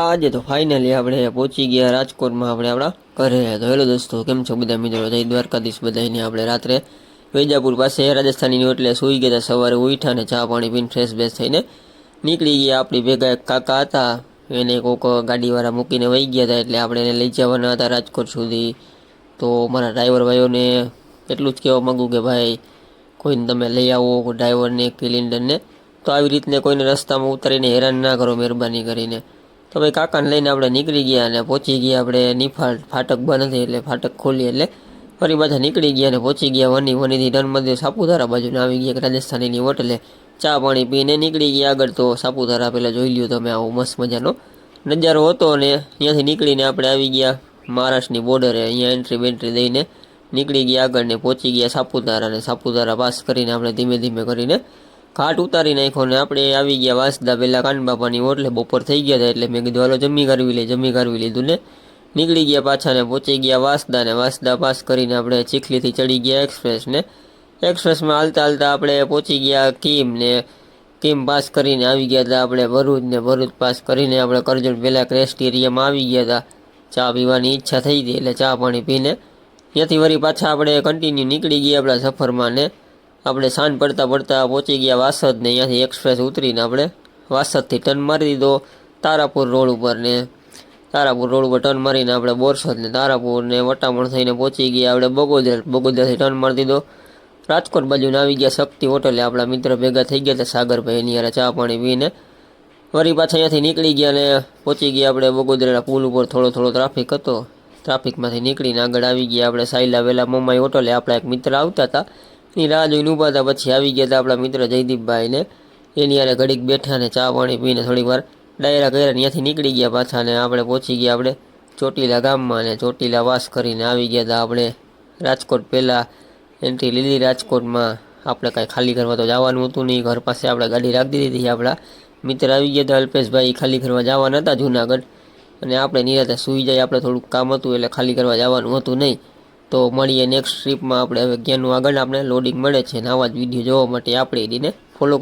આજે તો ફાઇનલી આપણે પહોંચી ગયા રાજકોટમાં આપણે આપણા ઘરે. તો હેલો દોસ્તો, કેમ છો બધા મિત્રો? જય દ્વારકાધીશ બધાને. આપણે રાત્રે વૈજાપુર પાસે રાજસ્થાનીની એટલે સૂઈ ગયા હતા. સવારે ઉઠ્યા ને ચા પાણી પીને ફ્રેશ બેસ થઈને નીકળી ગયા. આપણી ભેગા એક કાકા હતા, એને કોઈક ગાડીવાળા મૂકીને વહી ગયા હતા, એટલે આપણે એને લઈ જવાના હતા રાજકોટ સુધી. તો મારા ડ્રાઈવર ભાઈઓને એટલું જ કહેવા માગું કે ભાઈ કોઈને તમે લઈ આવો, ડ્રાઈવરને ક્લિન્ડરને, તો આવી રીતને કોઈને રસ્તામાં ઉતારીને હેરાન ના કરો મહેરબાની કરીને. તો ભાઈ કાકાને લઈને આપણે નીકળી ગયા અને પહોંચી ગયા આપણે નિફાળ. ફાટક બંધ હતી એટલે ફાટક ખોલી એટલે ફરી પાછા નીકળી ગયા અને પહોંચી ગયા વનીથી ધર્મદેવ સાપુતારા બાજુને આવી ગયા રાજસ્થાનીની હોટલે. ચા પાણી પીને નીકળી ગયા આગળ. તો સાપુતારા પહેલાં જોઈ લ્યો તમે, આવો મસ્ત મજાનો નજારો હતો. અને ત્યાંથી નીકળીને આપણે આવી ગયા મહારાષ્ટ્રની બોર્ડરે. અહીંયા એન્ટ્રી બેન્ટ્રી દઈને નીકળી ગયા આગળ ને પહોંચી ગયા સાપુતારા. અને સાપુતારા પાસ કરીને આપણે ધીમે ધીમે કરીને ઘાટ ઉતારી નાખ્યો ને આપણે આવી ગયા વાંસદા. પહેલાં કાનબાપાની હોટલે બપોર થઈ ગયા હતા, એટલે મેં કીધું હાલો જમી કરવી લીધું ને નીકળી ગયા પાછા ને પહોંચી ગયા વાંસદા. ને વાંસદા પાસ કરીને આપણે ચીખલીથી ચડી ગયા એક્સપ્રેસ ને એક્સપ્રેસમાં હાલતા આપણે પહોંચી ગયા કીમ પાસ કરીને આવી ગયા હતા આપણે ભરૂચ. ને ભરૂચ પાસ કરીને આપણે કરજણ પહેલાં રેસ્ટ એરિયામાં આવી ગયા હતા. ચા પીવાની ઈચ્છા થઈ હતી એટલે ચા પાણી પીને ત્યાંથી વળી પાછા આપણે કન્ટિન્યુ નીકળી ગયા આપણા સફરમાં. ને આપણે સાંજ પડતા પહોંચી ગયા વાસદ. ને અહીંયાથી એક્સપ્રેસ ઉતરીને આપણે વાસદથી ટર્ન મારી દીધો તારાપુર રોડ ઉપર. ને તારાપુર રોડ ઉપર ટર્ન મારીને આપણે બોરસદ ને તારાપુર ને વટામણ થઈને પહોંચી ગયા આપણે બગોદરથી ટર્ન મારી દીધો રાજકોટ બાજુને આવી ગયા શક્તિ હોટલે. આપણા મિત્ર ભેગા થઈ ગયા હતા સાગરભાઈ, એની યાર ચા પાણી પીને વળી પાછા અહીંયાથી નીકળી ગયા ને પહોંચી ગયા આપણે બગોદરા પુલ ઉપર. થોડો ટ્રાફિક હતો, ટ્રાફિકમાંથી નીકળીને આગળ આવી ગયા આપણે સાયલા વેલા મમ્માઈ હોટલે. આપણા એક મિત્ર આવતા હતા, એની રાહ જોઈને ઊભા હતા. પછી આવી ગયા હતા આપણા મિત્ર જયદીપભાઈ ને એની યારે ઘડીક બેઠા ને ચા પાણી પીને થોડીક વાર ડાયરા કર્યા. ત્યાંથી નીકળી ગયા પાછા ને આપણે પહોંચી ગયા આપણે ચોટીલા ગામમાં. ને ચોટીલા વાસ કરીને આવી ગયા હતા આપણે રાજકોટ. પહેલાં એન્ટ્રી લીધી રાજકોટમાં. આપણે કાંઈ ખાલી કરવા તો જવાનું હતું નહીં, ઘર પાસે આપણે ગાડી રાખી દીધી હતી. આપણા મિત્ર આવી ગયા હતા અલ્પેશભાઈ, ખાલી કરવા જવાના હતા જુનાગઢ. અને આપણે નિરાતે સૂઈ જાય, આપણે થોડુંક કામ હતું એટલે ખાલી કરવા જવાનું હતું નહીં. તો મળીએ નેક્સ્ટ ટ્રીપમાં. આપણે હવે ક્યાંનું આગળ આપણે લોડિંગ મળે છે. અને આવા જ વિડીયો જોવા માટે આપણે એને ફોલો કરી